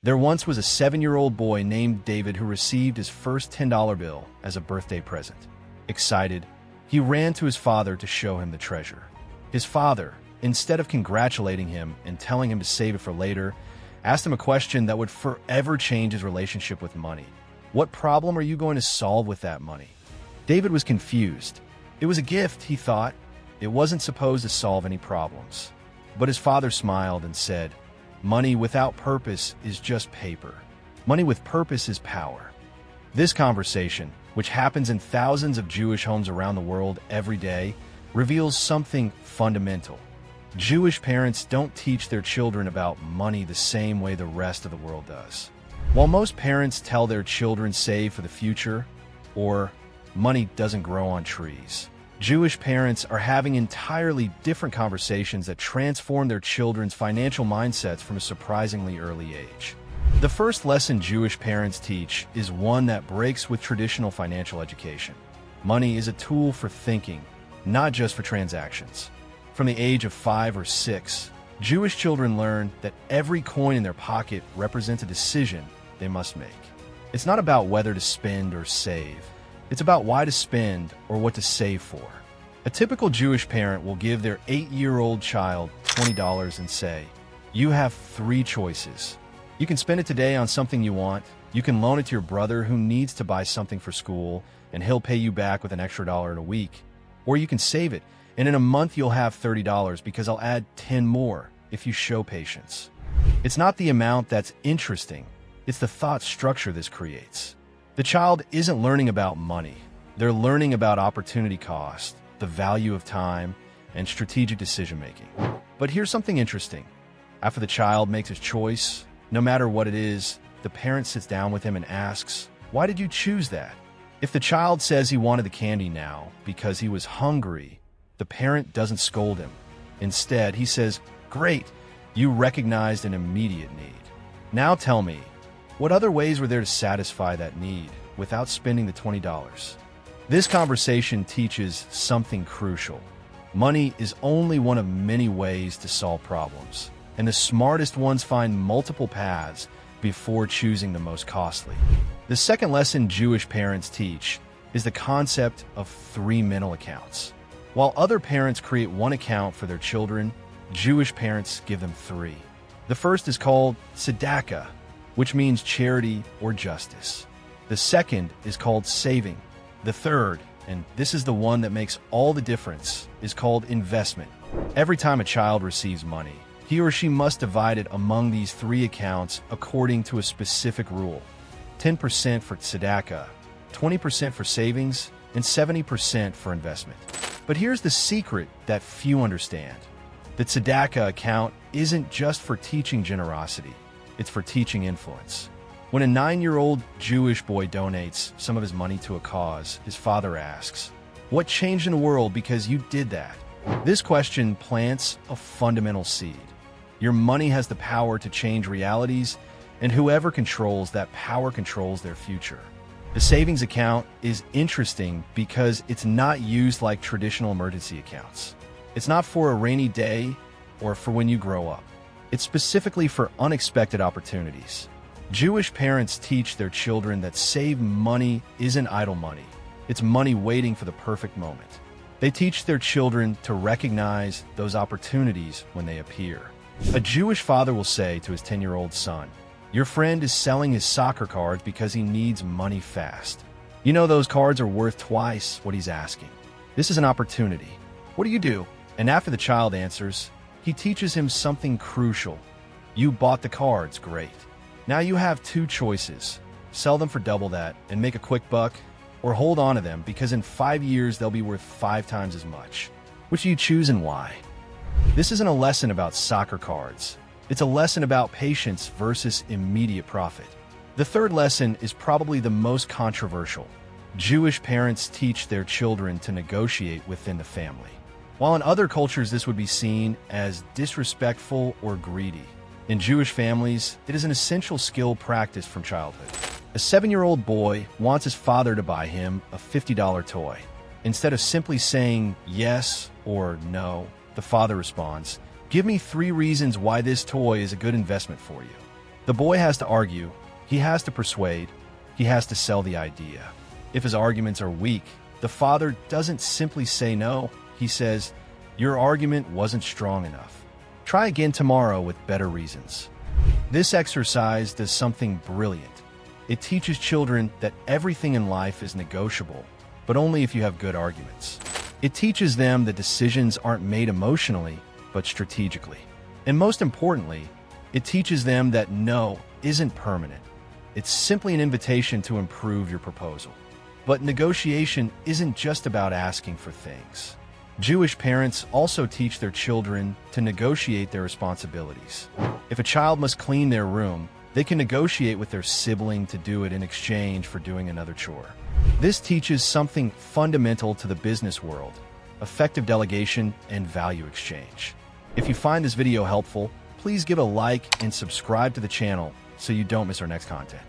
There once was a 7-year-old boy named David who received his first $10 bill as a birthday present. Excited, he ran to his father to show him the treasure. His father, instead of congratulating him and telling him to save it for later, asked him a question that would forever change his relationship with money. What problem are you going to solve with that money? David was confused. It was a gift, he thought. It wasn't supposed to solve any problems. But his father smiled and said, "Money without purpose is just paper. Money with purpose is power." This conversation, which happens in thousands of Jewish homes around the world every day, reveals something fundamental. Jewish parents don't teach their children about money the same way the rest of the world does. While most parents tell their children save for the future, or money doesn't grow on trees, Jewish parents are having entirely different conversations that transform their children's financial mindsets from a surprisingly early age. The first lesson Jewish parents teach is one that breaks with traditional financial education. Money is a tool for thinking, not just for transactions. From the age of 5 or 6, Jewish children learn that every coin in their pocket represents a decision they must make. It's not about whether to spend or save. It's about why to spend or what to save for. A typical Jewish parent will give their 8-year-old child $20 and say, "You have 3 choices. You can spend it today on something you want. You can loan it to your brother who needs to buy something for school, and he'll pay you back with an extra dollar in a week. Or you can save it, and in a month you'll have $30 because I'll add 10 more if you show patience." It's not the amount that's interesting. It's the thought structure this creates. The child isn't learning about money. They're learning about opportunity cost, the value of time, and strategic decision-making. But here's something interesting. After the child makes his choice, no matter what it is, the parent sits down with him and asks, "Why did you choose that?" If the child says he wanted the candy now because he was hungry, the parent doesn't scold him. Instead, he says, "Great, you recognized an immediate need. Now tell me, what other ways were there to satisfy that need without spending the $20? This conversation teaches something crucial. Money is only one of many ways to solve problems, and the smartest ones find multiple paths before choosing the most costly. The second lesson Jewish parents teach is the concept of 3 mental accounts. While other parents create 1 account for their children, Jewish parents give them 3. The first is called tzedakah, which means charity or justice. The second is called saving. The third, and this is the one that makes all the difference, is called investment. Every time a child receives money, he or she must divide it among these 3 accounts according to a specific rule. 10% for tzedakah, 20% for savings, and 70% for investment. But here's the secret that few understand. The tzedakah account isn't just for teaching generosity. It's for teaching influence. When a 9-year-old Jewish boy donates some of his money to a cause, his father asks, "What changed in the world because you did that?" This question plants a fundamental seed. Your money has the power to change realities, and whoever controls that power controls their future. The savings account is interesting because it's not used like traditional emergency accounts. It's not for a rainy day or for when you grow up. It's specifically for unexpected opportunities. Jewish parents teach their children that saved money isn't idle money. It's money waiting for the perfect moment. They teach their children to recognize those opportunities when they appear. A Jewish father will say to his 10-year-old son, "Your friend is selling his soccer cards because he needs money fast. You know those cards are worth twice what he's asking. This is an opportunity. What do you do?" And after the child answers, he teaches him something crucial. "You bought the cards, great. Now you have 2 choices. Sell them for double that and make a quick buck, or hold on to them because in 5 years they'll be worth 5 times as much. Which do you choose and why?" This isn't a lesson about soccer cards. It's a lesson about patience versus immediate profit. The third lesson is probably the most controversial. Jewish parents teach their children to negotiate within the family. While in other cultures this would be seen as disrespectful or greedy, in Jewish families, it is an essential skill practiced from childhood. A 7-year-old boy wants his father to buy him a $50 toy. Instead of simply saying yes or no, the father responds, "Give me 3 reasons why this toy is a good investment for you." The boy has to argue, he has to persuade, he has to sell the idea. If his arguments are weak, the father doesn't simply say no. He says, "Your argument wasn't strong enough. Try again tomorrow with better reasons." This exercise does something brilliant. It teaches children that everything in life is negotiable, but only if you have good arguments. It teaches them that decisions aren't made emotionally, but strategically. And most importantly, it teaches them that no isn't permanent. It's simply an invitation to improve your proposal. But negotiation isn't just about asking for things. Jewish parents also teach their children to negotiate their responsibilities. If a child must clean their room, they can negotiate with their sibling to do it in exchange for doing another chore. This teaches something fundamental to the business world: effective delegation and value exchange. If you find this video helpful, please give a like and subscribe to the channel so you don't miss our next content.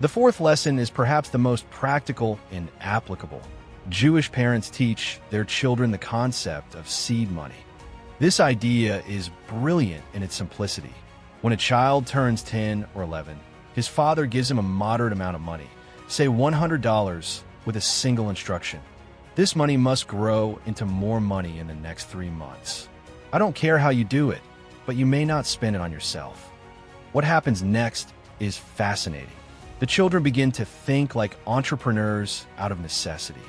The fourth lesson is perhaps the most practical and applicable. Jewish parents teach their children the concept of seed money. This idea is brilliant in its simplicity. When a child turns 10 or 11, his father gives him a moderate amount of money, say $100, with a single instruction. This money must grow into more money in the next 3 months. I don't care how you do it, but you may not spend it on yourself. What happens next is fascinating. The children begin to think like entrepreneurs out of necessity.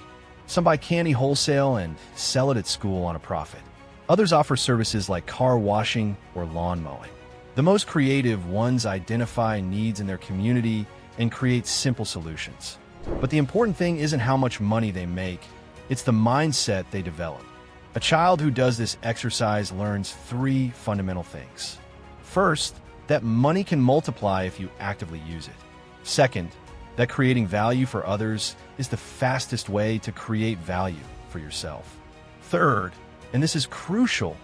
Some buy candy wholesale and sell it at school on a profit. Others offer services like car washing or lawn mowing. The most creative ones identify needs in their community and create simple solutions. But the important thing isn't how much money they make, it's the mindset they develop. A child who does this exercise learns 3 fundamental things. First, that money can multiply if you actively use it. Second, that creating value for others is the fastest way to create value for yourself. Third, and this is crucial,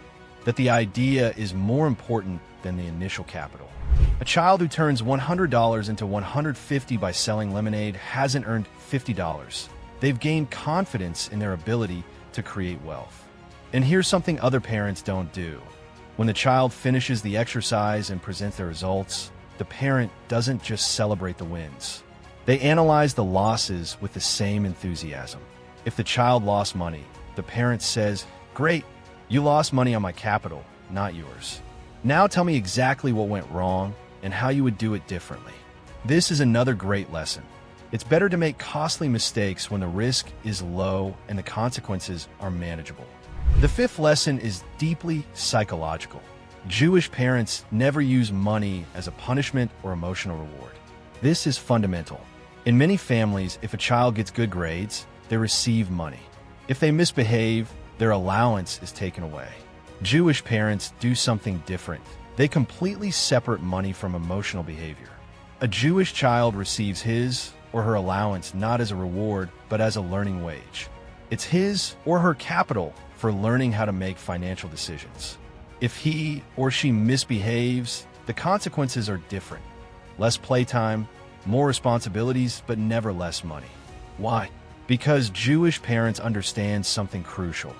that the idea is more important than the initial capital. A child who turns $100 into $150 by selling lemonade hasn't earned $50. They've gained confidence in their ability to create wealth. And here's something other parents don't do. When the child finishes the exercise and presents their results, the parent doesn't just celebrate the wins. They analyze the losses with the same enthusiasm. If the child lost money, the parent says, "Great, you lost money on my capital, not yours. Now tell me exactly what went wrong and how you would do it differently." This is another great lesson. It's better to make costly mistakes when the risk is low and the consequences are manageable. The fifth lesson is deeply psychological. Jewish parents never use money as a punishment or emotional reward. This is fundamental. In many families, if a child gets good grades, they receive money. If they misbehave, their allowance is taken away. Jewish parents do something different. They completely separate money from emotional behavior. A Jewish child receives his or her allowance not as a reward, but as a learning wage. It's his or her capital for learning how to make financial decisions. If he or she misbehaves, the consequences are different. Less playtime, more responsibilities, but never less money. Why? Because Jewish parents understand something crucial.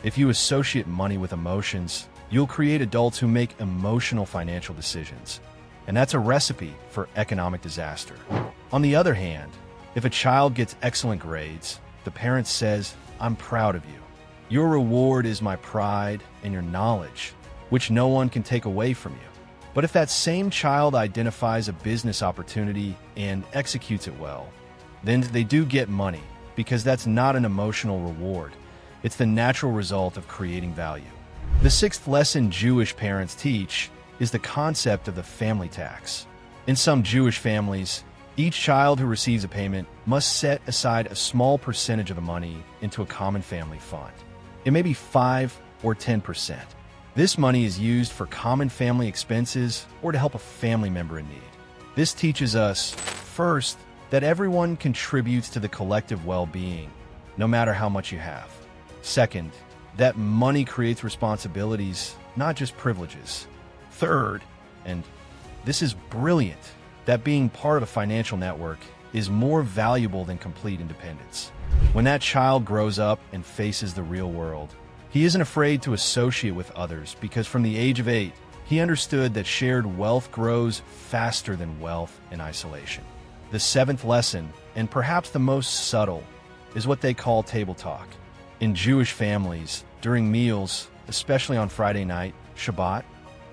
If you associate money with emotions, you'll create adults who make emotional financial decisions. And that's a recipe for economic disaster. On the other hand, if a child gets excellent grades, the parent says, "I'm proud of you. Your reward is my pride and your knowledge, which no one can take away from you." But if that same child identifies a business opportunity and executes it well, then they do get money, because that's not an emotional reward. It's the natural result of creating value. The sixth lesson Jewish parents teach is the concept of the family tax. In some Jewish families, each child who receives a payment must set aside a small percentage of the money into a common family fund. It may be 5 or 10%. This money is used for common family expenses or to help a family member in need. This teaches us, first, that everyone contributes to the collective well-being, no matter how much you have. Second, that money creates responsibilities, not just privileges. Third, and this is brilliant, that being part of a financial network is more valuable than complete independence. When that child grows up and faces the real world, he isn't afraid to associate with others because from the age of 8, He understood that shared wealth grows faster than wealth in isolation. The seventh lesson, and perhaps the most subtle, is what they call table talk. In Jewish families, during meals, especially on Friday night, Shabbat,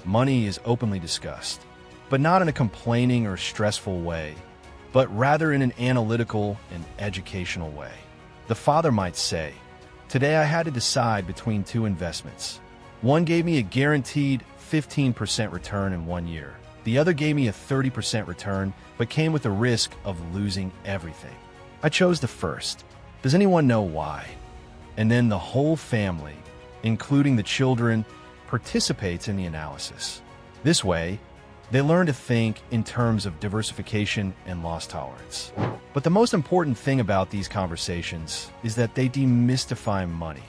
money is openly discussed, but not in a complaining or stressful way, but rather in an analytical and educational way. The father might say, "Today I had to decide between two investments. One gave me a guaranteed 15% return in 1 year. The other gave me a 30% return, but came with the risk of losing everything. I chose the first. Does anyone know why?" And then the whole family, including the children, participates in the analysis. This way, they learn to think in terms of diversification and loss tolerance. But the most important thing about these conversations is that they demystify money.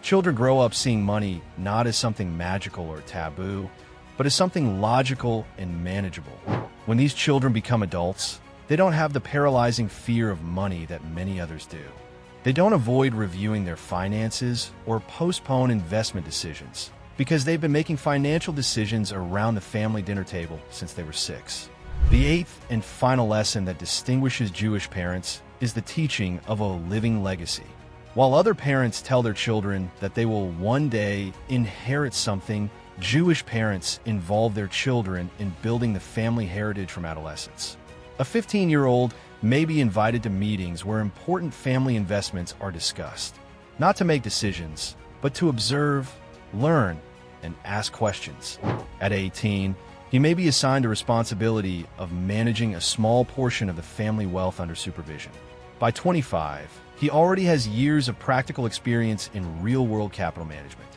Children grow up seeing money not as something magical or taboo, but as something logical and manageable. When these children become adults, they don't have the paralyzing fear of money that many others do. They don't avoid reviewing their finances or postpone investment decisions, because they've been making financial decisions around the family dinner table since they were 6. The eighth and final lesson that distinguishes Jewish parents is the teaching of a living legacy. While other parents tell their children that they will one day inherit something, Jewish parents involve their children in building the family heritage from adolescence. A 15-year-old may be invited to meetings where important family investments are discussed, not to make decisions, but to observe, learn, and ask questions. At 18, he may be assigned a responsibility of managing a small portion of the family wealth under supervision. By 25, he already has years of practical experience in real-world capital management.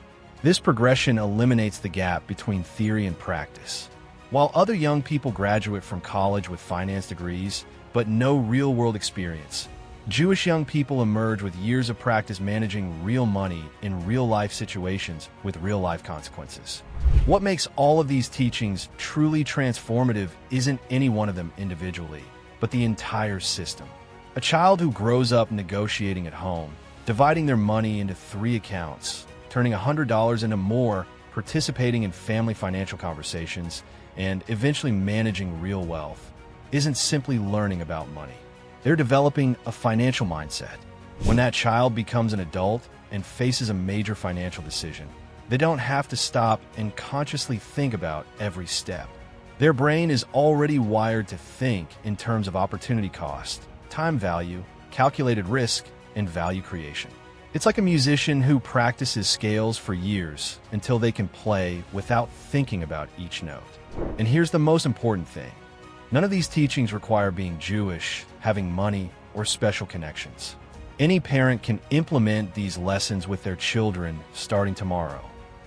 This progression eliminates the gap between theory and practice. While other young people graduate from college with finance degrees, but no real-world experience, Jewish young people emerge with years of practice managing real money in real-life situations with real-life consequences. What makes all of these teachings truly transformative isn't any one of them individually, but the entire system. A child who grows up negotiating at home, dividing their money into 3 accounts, turning $100 into more, participating in family financial conversations, and eventually managing real wealth, isn't simply learning about money. They're developing a financial mindset. When that child becomes an adult and faces a major financial decision, they don't have to stop and consciously think about every step. Their brain is already wired to think in terms of opportunity cost, time value, calculated risk, and value creation. It's like a musician who practices scales for years until they can play without thinking about each note. And here's the most important thing. None of these teachings require being Jewish, having money, or special connections. Any parent can implement these lessons with their children starting tomorrow.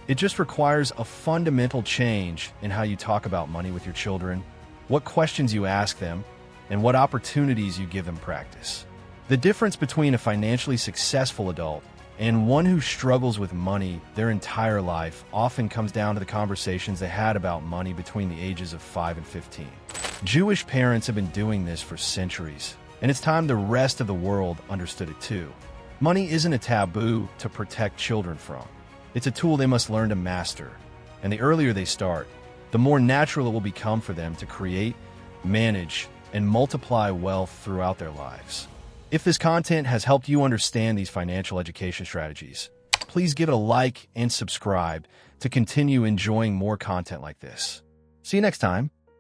It just requires a fundamental change in how you talk about money with your children, what questions you ask them, and what opportunities you give them practice. The difference between a financially successful adult and one who struggles with money their entire life often comes down to the conversations they had about money between the ages of 5 and 15. Jewish parents have been doing this for centuries, and it's time the rest of the world understood it too. Money isn't a taboo to protect children from. It's a tool they must learn to master, and the earlier they start, the more natural it will become for them to create, manage, and multiply wealth throughout their lives. If this content has helped you understand these financial education strategies, please give it a like and subscribe to continue enjoying more content like this. See you next time.